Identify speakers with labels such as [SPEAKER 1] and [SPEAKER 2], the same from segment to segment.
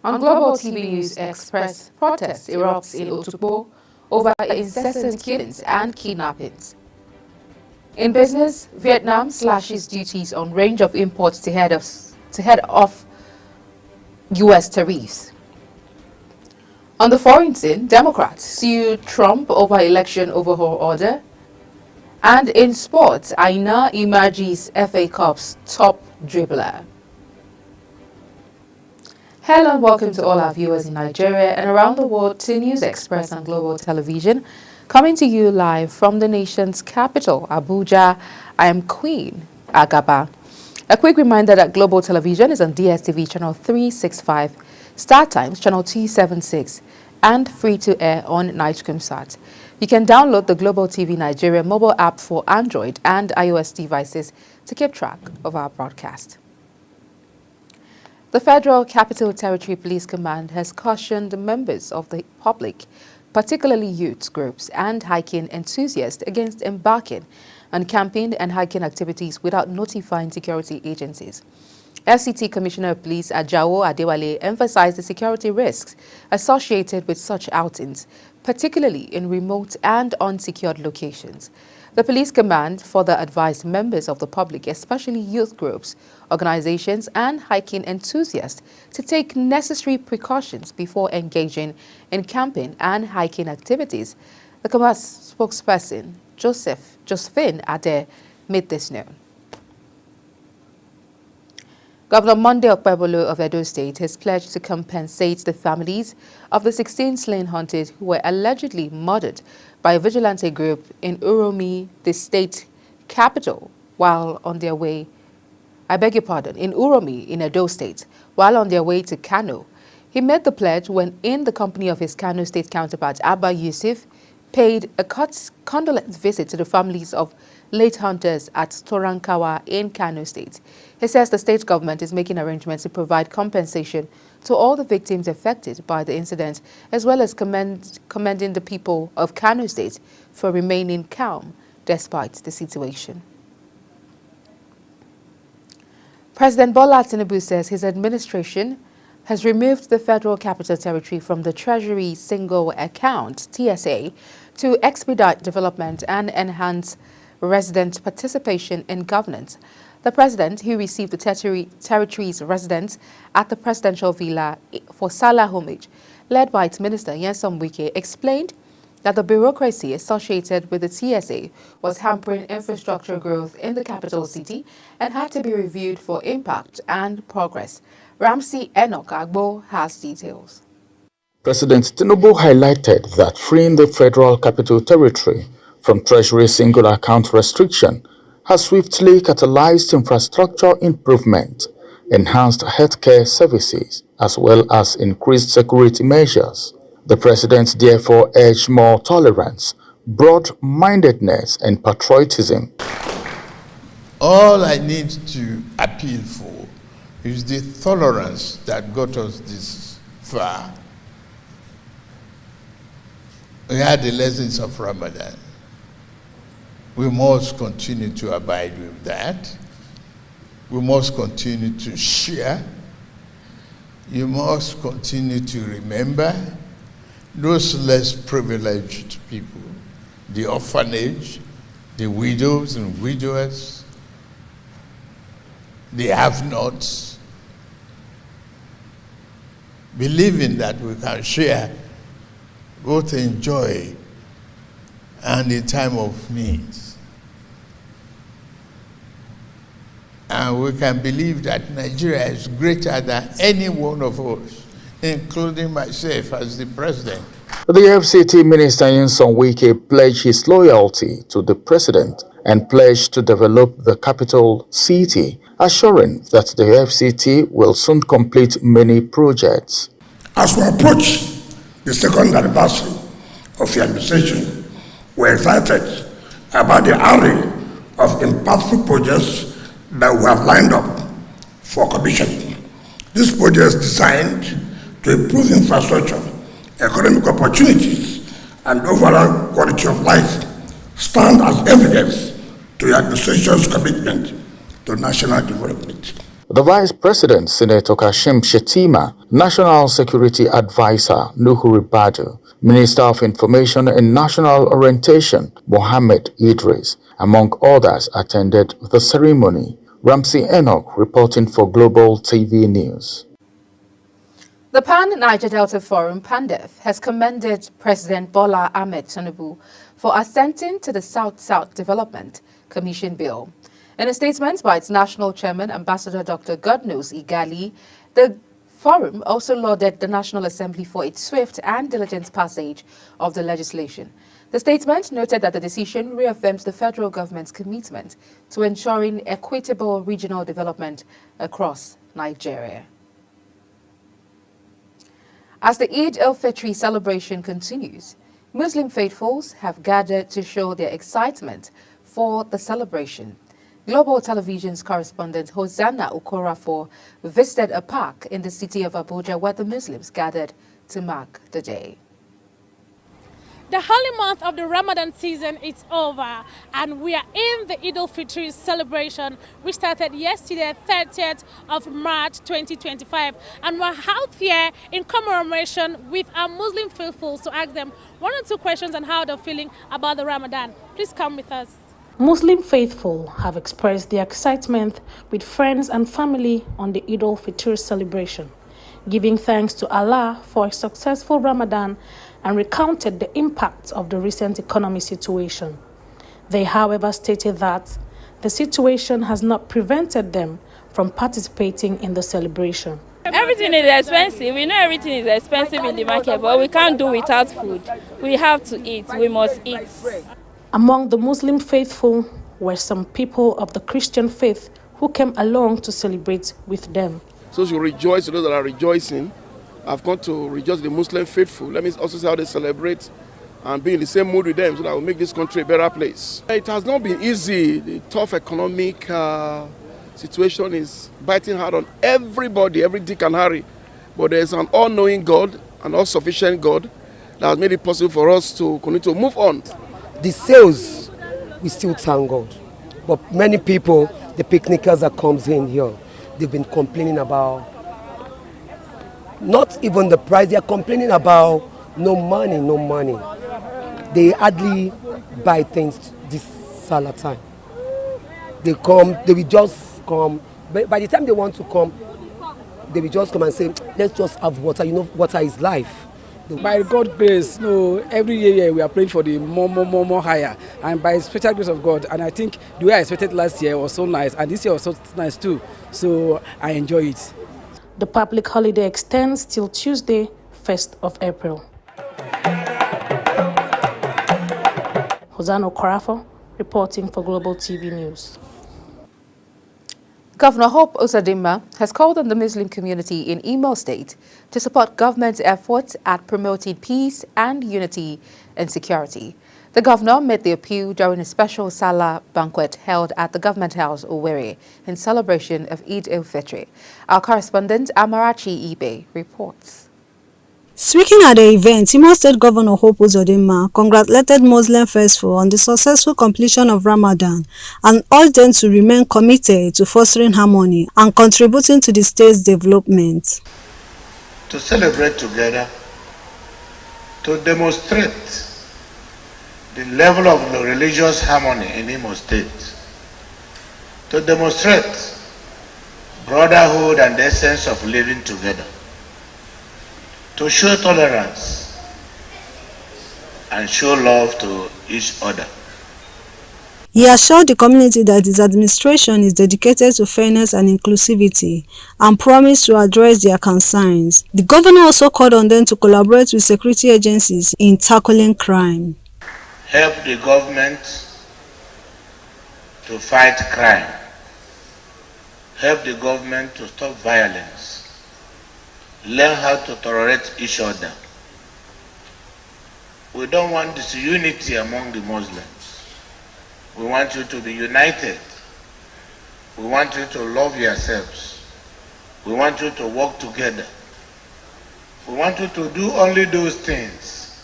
[SPEAKER 1] On Global TV News Express, protests erupts in Otukpo over incessant killings and kidnappings. In business, Vietnam slashes duties on range of imports to head off U.S. tariffs. On the foreign scene, Democrats sue Trump over election overhaul order. And in sports, Aina emerges FA Cup's top dribbler. Hello and welcome to all our viewers in Nigeria and around the world to News Express on Global Television, coming to you live from the nation's capital, Abuja. I am Queen Agaba. A quick reminder that Global Television is on DSTV channel 365, Star Times channel 276, and free to air on Nightcomsat. You can download the Global TV Nigeria mobile app for Android and iOS devices to keep track of our broadcast. The Federal Capital Territory Police Command has cautioned members of the public, particularly youth groups and hiking enthusiasts, against embarking on camping and hiking activities without notifying security agencies. FCT Commissioner of Police Ajao Adewale emphasized the security risks associated with such outings, particularly in remote and unsecured locations. The police command further advised members of the public, especially youth groups, organizations, and hiking enthusiasts, to take necessary precautions before engaging in camping and hiking activities. The command's spokesperson, Josephine Ade, made this known. Governor Monday Okpebholo of Edo State has pledged to compensate the families of the 16 slain hunters who were allegedly murdered by a vigilante group in Uromi, the state capital, while on their way, in Uromi in Edo State, while on their way to Kano. He made the pledge when, in the company of his Kano state counterpart, Abba Yusuf, paid a condolence visit to the families of late hunters at Torankawa in Kano State. He says the state government is making arrangements to provide compensation to all the victims affected by the incident, as well as commending the people of Kano State for remaining calm despite the situation. President Bola Tinubu says his administration has removed the Federal Capital Territory from the Treasury Single Account, TSA, to expedite development and enhance resident participation in governance. The president, who received the territory's residents at the presidential villa for Salah homage, led by its minister Nyesom Wike, explained that the bureaucracy associated with the TSA was hampering infrastructure growth in the capital city and had to be reviewed for impact and progress. Ramsey Enoch Agbo has details.
[SPEAKER 2] President Tinubu highlighted that freeing the Federal Capital Territory from Treasury single account restriction has swiftly catalyzed infrastructure improvement, enhanced healthcare services, as well as increased security measures. The president therefore urged more tolerance, broad-mindedness, and patriotism.
[SPEAKER 3] All I need to appeal for is the tolerance that got us this far. We had the lessons of Ramadan. We must continue to abide with that. We must continue to share. You must continue to remember those less privileged people, the orphanage, the widows and widowers, the have-nots, believing that we can share both in joy and in time of need. And we can believe that Nigeria is greater than any one of us, including myself as the president.
[SPEAKER 2] The FCT Minister Nyesom Wike pledged his loyalty to the president and pledged to develop the capital city, assuring that the FCT will soon complete many projects.
[SPEAKER 4] As we approach the second anniversary of the administration, we're excited about the array of impactful projects that we have lined up for commissioning. These projects designed to improve infrastructure, economic opportunities, and overall quality of life stand as evidence to the administration's commitment to national development.
[SPEAKER 2] The Vice President, Senator Kashim Shettima, National Security Advisor Nuhu Ribadu, Minister of Information and National Orientation Mohammed Idris, among others, attended the ceremony. Ramsey Enoch reporting for Global TV News.
[SPEAKER 1] The Pan-Niger Delta Forum, PANDEF, has commended President Bola Ahmed Tinubu for assenting to the South-South Development Commission Bill. In a statement by its national chairman, Ambassador Dr. Godnose Igali, the forum also lauded the National Assembly for its swift and diligent passage of the legislation. The statement noted that the decision reaffirms the federal government's commitment to ensuring equitable regional development across Nigeria. As the Eid al-Fitr celebration continues, Muslim faithfuls have gathered to show their excitement for the celebration. Global Television's correspondent Hosanna Okorafor visited a park in the city of Abuja where the Muslims gathered to mark the day.
[SPEAKER 5] The holy month of the Ramadan season is over, and we are in the Eid al-Fitr celebration, which started yesterday, 30th of March 2025. And we're out here in commemoration with our Muslim faithfuls to ask them one or two questions on how they're feeling about the Ramadan. Please come with us. Muslim faithful have expressed their excitement with friends and family on the Eid al-Fitr celebration, giving thanks to Allah for a successful Ramadan and recounted the impact of the recent economic situation. They, however, stated that the situation has not prevented them from participating in the celebration.
[SPEAKER 6] Everything is expensive. We know everything is expensive in the market, but we can't do without food. We have to eat. We must eat.
[SPEAKER 5] Among the Muslim faithful were some people of the Christian faith who came along to celebrate with them.
[SPEAKER 7] So we rejoice to those that are rejoicing. I've come to rejoice the Muslim faithful. Let me also see how they celebrate and be in the same mood with them so that we'll make this country a better place. It has not been easy. The tough economic situation is biting hard on everybody, every Dick and Harry. But there's an all-knowing God, an all-sufficient God that has made it possible for us to continue to move on.
[SPEAKER 8] The sales, we still thank God. But many people, the picnickers that comes in here, they've been complaining about not even the price, they are complaining about no money. They hardly buy things this Salah time. They will just come. By the time they want to come, they will just come and say, let's just have water. You know, water is life.
[SPEAKER 9] By God's grace, every year we are praying for the more higher, and by special grace of God. And I think the way I expected last year was so nice, and this year was so nice too. So I enjoy it.
[SPEAKER 5] The public holiday extends till Tuesday, 1st of April. Hosanna Okorafor reporting for Global TV News.
[SPEAKER 1] Governor Hope Uzodinma has called on the Muslim community in Imo State to support government's efforts at promoting peace and unity and security. The governor made the appeal during a special Salah banquet held at the Government House, Owerri, in celebration of Eid al-Fitr. Our correspondent, Amarachi Ibe, reports.
[SPEAKER 10] Speaking at the event, Imo State Governor Hope Uzodinma congratulated Muslim faithful on the successful completion of Ramadan and urged them to remain committed to fostering harmony and contributing to the state's development.
[SPEAKER 11] To celebrate together, to demonstrate the level of religious harmony in Imo State, to demonstrate brotherhood and the essence of living together, to show tolerance and show love to each other.
[SPEAKER 10] He assured the community that his administration is dedicated to fairness and inclusivity and promised to address their concerns. The governor also called on them to collaborate with security agencies in tackling crime.
[SPEAKER 11] Help the government to fight crime. Help the government to stop violence. Learn how to tolerate each other. We don't want disunity among the Muslims. We want you to be united. We want you to love yourselves. We want you to work together. We want you to do only those things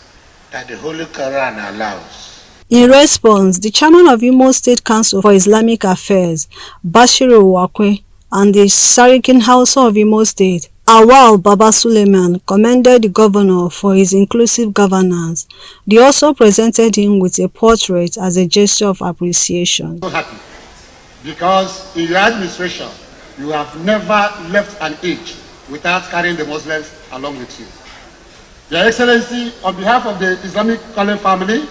[SPEAKER 11] that the Holy Quran allows.
[SPEAKER 10] In response, the chairman of Imo State Council for Islamic Affairs, Bashiru Wakwe, and the Sarakin House of Imo State, Awal Baba Suleiman, commended the governor for his inclusive governance. They also presented him with a portrait as a gesture of appreciation.
[SPEAKER 12] So happy because in your administration, you have never left an inch without carrying the Muslims along with you. Your Excellency, on behalf of the Islamic College family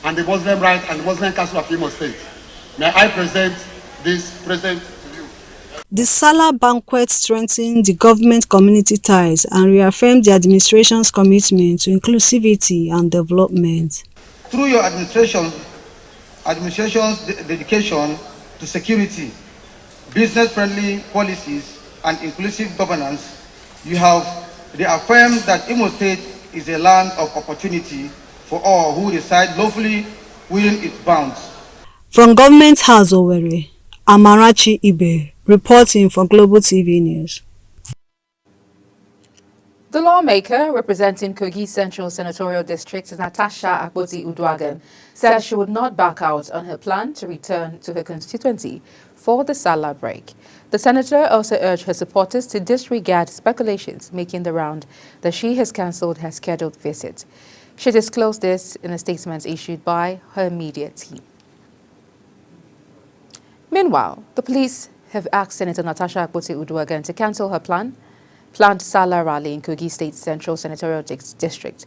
[SPEAKER 12] and the Muslim Right and the Muslim Council of Imo State, may I present this present to you.
[SPEAKER 10] The Salah banquet strengthened the government-community ties and reaffirmed the administration's commitment to inclusivity and development.
[SPEAKER 13] Through your administration's dedication to security, business-friendly policies, and inclusive governance, you have reaffirmed that Imo State is a land of opportunity for all who reside lawfully within its bounds.
[SPEAKER 10] From Government House Owerri, Amarachi Ibe, reporting for Global TV News.
[SPEAKER 1] The lawmaker representing Kogi Central Senatorial District, Natasha Akpoti-Uduaghan, said she would not back out on her plan to return to her constituency for the Salah break. The senator also urged her supporters to disregard speculations making the round that she has cancelled her scheduled visit. She disclosed this in a statement issued by her media team. Meanwhile, the police have asked Senator Natasha Akpoti-Uduaghan to cancel her planned Salah rally in Kogi State Central Senatorial District.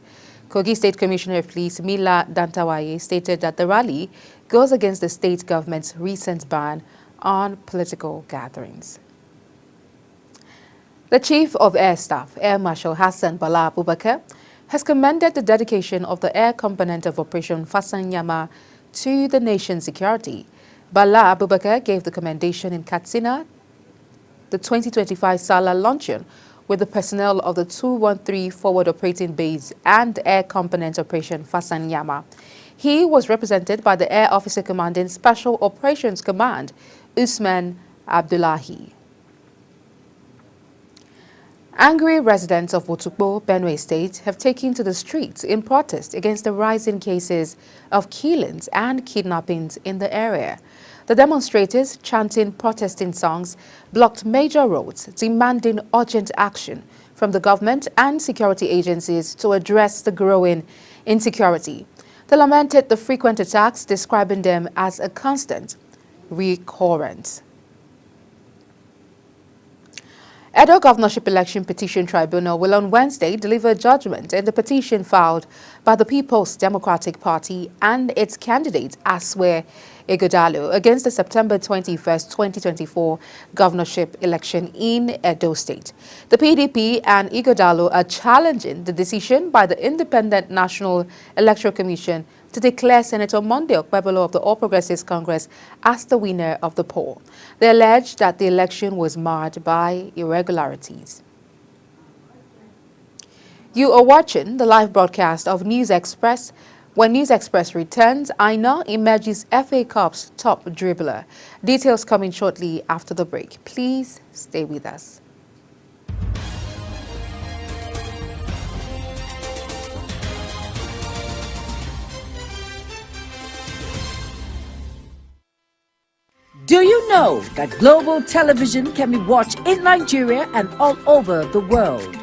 [SPEAKER 1] Kogi State Commissioner of Police Mila Dantawaye stated that the rally goes against the state government's recent ban on political gatherings. The Chief of Air Staff, Air Marshal Hassan Bala Abubakar, has commended the dedication of the air component of Operation Fasanyama to the nation's security. Bala Abubakar gave the commendation in Katsina, the 2025 Salah luncheon, with the personnel of the 213 Forward Operating Base and Air Component Operation Fasanyama. He was represented by the Air Officer Commanding Special Operations Command, Usman Abdullahi. Angry residents of Wotukpo, Benue State, have taken to the streets in protest against the rising cases of killings and kidnappings in the area. The demonstrators, chanting protesting songs, blocked major roads, demanding urgent action from the government and security agencies to address the growing insecurity. They lamented the frequent attacks, describing them as a constant recurrence. Edo Governorship Election Petition Tribunal will on Wednesday deliver judgment in the petition filed by the People's Democratic Party and its candidate Aswe Ighodalo against the September 21st, 2024 governorship election in Edo State. The PDP and Ighodalo are challenging the decision by the Independent National Electoral Commission to declare Senator Monday Okpebolo of the All Progressives Congress as the winner of the poll. They allege that the election was marred by irregularities. You are watching the live broadcast of News Express. When News Express returns, Aina emerges FA Cup's top dribbler. Details coming shortly after the break. Please stay with us.
[SPEAKER 14] Do you know that Global Television can be watched in Nigeria and all over the world?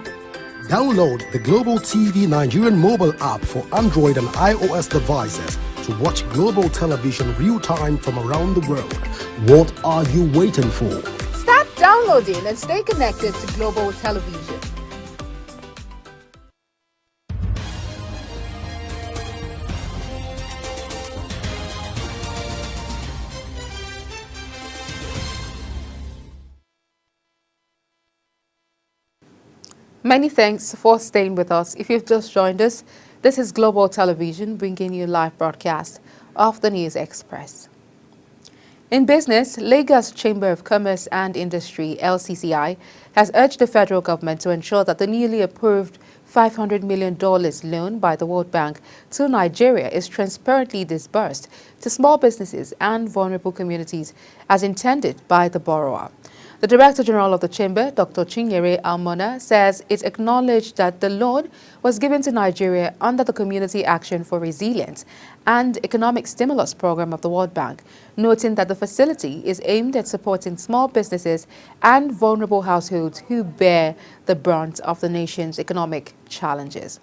[SPEAKER 15] Download the Global TV Nigerian mobile app for Android and iOS devices to watch Global Television real-time from around the world. What are you waiting for?
[SPEAKER 1] Start downloading and stay connected to Global Television. Many thanks for staying with us. If you've just joined us, this is Global Television bringing you live broadcast of the News Express. In business, Lagos Chamber of Commerce and Industry, LCCI, has urged the federal government to ensure that the newly approved $500 million loan by the World Bank to Nigeria is transparently disbursed to small businesses and vulnerable communities as intended by the borrower. The Director General of the Chamber, Dr. Chinyere Almona, says it acknowledged that the loan was given to Nigeria under the Community Action for Resilience and Economic Stimulus Program of the World Bank, noting that the facility is aimed at supporting small businesses and vulnerable households who bear the brunt of the nation's economic challenges.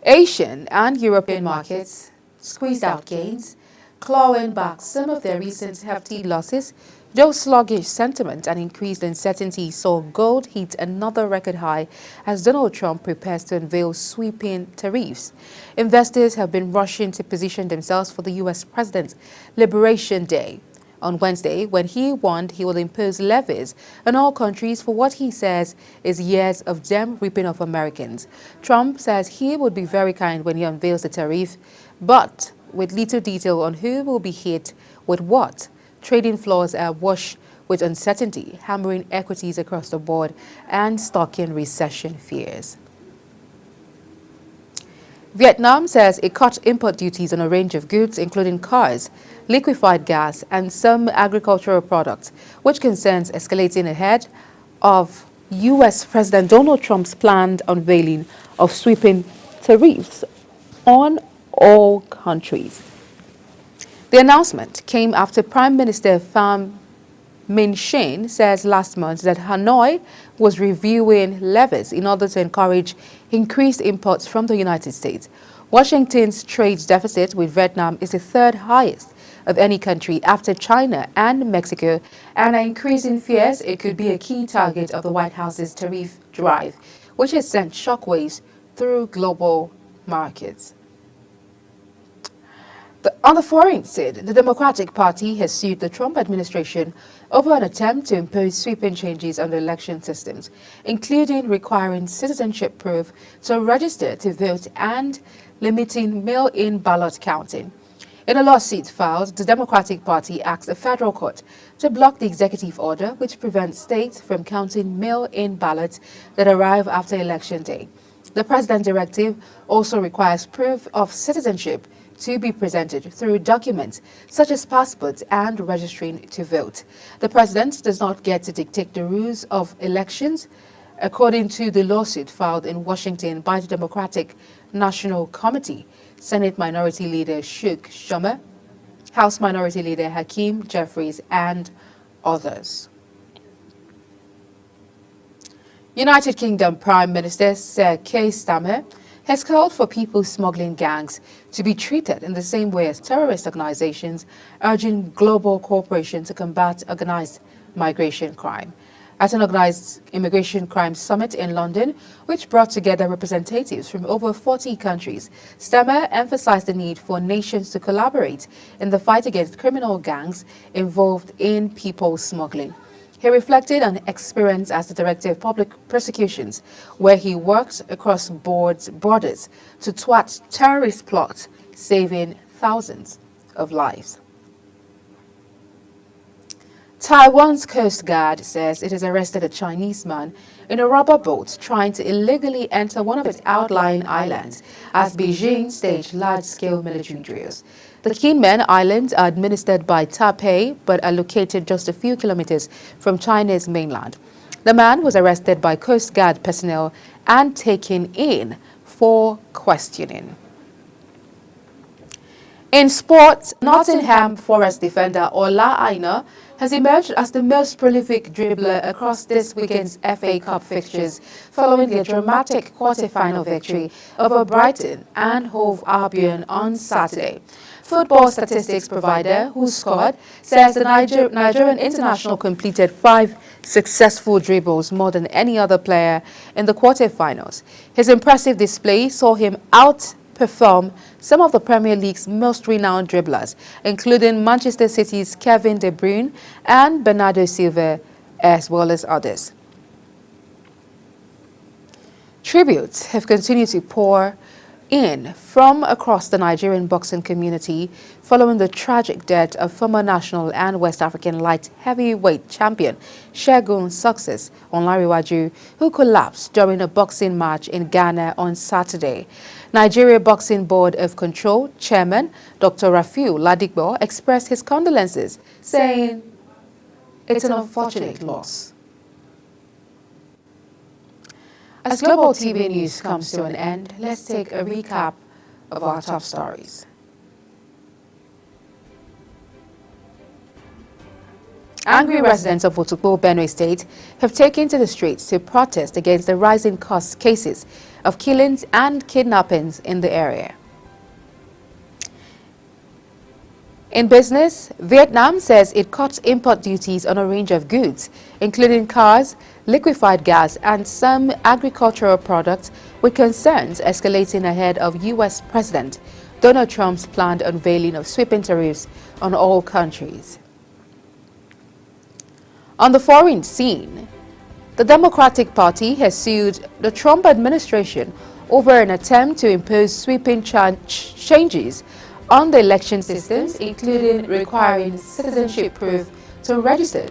[SPEAKER 1] Asian and European markets squeezed out gains, clawing back some of their recent hefty losses, though sluggish sentiment and increased uncertainty saw gold hit another record high as Donald Trump prepares to unveil sweeping tariffs. Investors have been rushing to position themselves for the U.S. President's Liberation Day on Wednesday, when he warned he will impose levies on all countries for what he says is years of them ripping off Americans. Trump says he would be very kind when he unveils the tariff, but with little detail on who will be hit with what. Trading floors are awash with uncertainty, hammering equities across the board and stoking recession fears. Vietnam says it cut import duties on a range of goods, including cars, liquefied gas, and some agricultural products, which concerns escalating ahead of U.S. President Donald Trump's planned unveiling of sweeping tariffs on all countries. The announcement came after Prime Minister Pham Minh Chinh says last month that Hanoi was reviewing levies in order to encourage increased imports from the United States. Washington's trade deficit with Vietnam is the third highest of any country after China and Mexico, and are increasing fears it could be a key target of the White House's tariff drive, which has sent shockwaves through global markets. On the foreign side, the Democratic Party has sued the Trump administration over an attempt to impose sweeping changes on the election systems, including requiring citizenship proof to register to vote and limiting mail-in ballot counting. In a lawsuit filed, the Democratic Party asked the federal court to block the executive order which prevents states from counting mail-in ballots that arrive after Election Day. The president's directive also requires proof of citizenship to be presented through documents such as passports and registering to vote. The president does not get to dictate the rules of elections, according to the lawsuit filed in Washington by the Democratic National Committee, Senate Minority Leader Chuck Schumer, House Minority Leader Hakeem Jeffries, and others. United Kingdom Prime Minister Sir Keir Starmer has called for people smuggling gangs to be treated in the same way as terrorist organizations, urging global cooperation to combat organized migration crime. At an organized immigration crime summit in London, which brought together representatives from over 40 countries, Starmer emphasized the need for nations to collaborate in the fight against criminal gangs involved in people smuggling. He reflected on experience as the Director of Public Prosecutions, where he worked across borders to thwart terrorist plots, saving thousands of lives. Taiwan's Coast Guard says it has arrested a Chinese man in a rubber boat trying to illegally enter one of its outlying islands as Beijing staged large-scale military drills. The Kinmen Islands are administered by Taipei but are located just a few kilometers from China's mainland. The man was arrested by Coast Guard personnel and taken in for questioning. In sport, Nottingham Forest defender Ola Aina has emerged as the most prolific dribbler across this weekend's FA Cup fixtures following their dramatic quarter-final victory over Brighton and Hove Albion on Saturday. Football statistics provider Who Scored says the Nigerian international completed 5 successful dribbles, more than any other player in the quarter-finals. His impressive display saw him outperform some of the Premier League's most renowned dribblers, including Manchester City's Kevin De Bruyne and Bernardo Silva, as well as others. Tributes have continued to pour in from across the Nigerian boxing community following the tragic death of former national and West African light heavyweight champion Segun Success Onlariwaju, who collapsed during a boxing match in Ghana on Saturday. Nigeria Boxing Board of Control Chairman Dr. Rafiu Ladigbo expressed his condolences, saying it's an unfortunate loss. As Global TV News comes to an end, let's take a recap of our top stories. Angry residents of Otukpo, Benue State have taken to the streets to protest against the rising cases of killings and kidnappings in the area. In business, Vietnam says it cuts import duties on a range of goods, including cars, liquefied gas, and some agricultural products, with concerns escalating ahead of U.S. President Donald Trump's planned unveiling of sweeping tariffs on all countries. On the foreign scene, the Democratic Party has sued the Trump administration over an attempt to impose sweeping changes on the election systems, including requiring citizenship proof to register